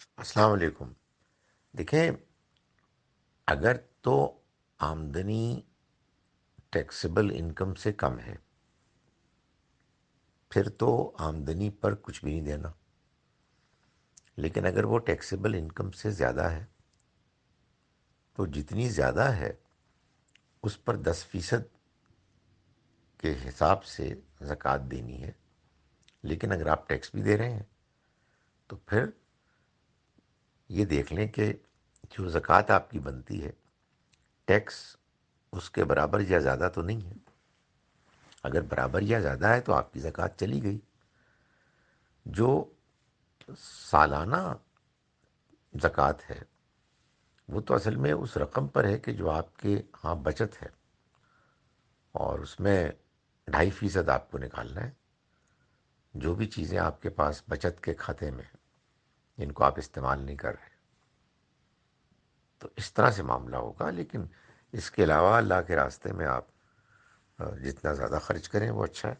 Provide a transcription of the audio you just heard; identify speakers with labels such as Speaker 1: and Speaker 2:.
Speaker 1: السلام علیکم۔ دیکھیں، اگر تو آمدنی ٹیکسیبل انکم سے کم ہے، پھر تو آمدنی پر کچھ بھی نہیں دینا۔ لیکن اگر وہ ٹیکسیبل انکم سے زیادہ ہے تو جتنی زیادہ ہے اس پر 10% کے حساب سے زکوٰۃ دینی ہے۔ لیکن اگر آپ ٹیکس بھی دے رہے ہیں تو پھر یہ دیکھ لیں کہ جو زکوٰۃ آپ کی بنتی ہے، ٹیکس اس کے برابر یا زیادہ تو نہیں ہے۔ اگر برابر یا زیادہ ہے تو آپ کی زکوٰۃ چلی گئی۔ جو سالانہ زکوٰۃ ہے وہ تو اصل میں اس رقم پر ہے کہ جو آپ کے ہاں بچت ہے، اور اس میں 2.5% آپ کو نکالنا ہے۔ جو بھی چیزیں آپ کے پاس بچت کے کھاتے میں ہیں، جن کو آپ استعمال نہیں کر رہے، تو اس طرح سے معاملہ ہوگا۔ لیکن اس کے علاوہ اللہ کے راستے میں آپ جتنا زیادہ خرچ کریں وہ اچھا ہے۔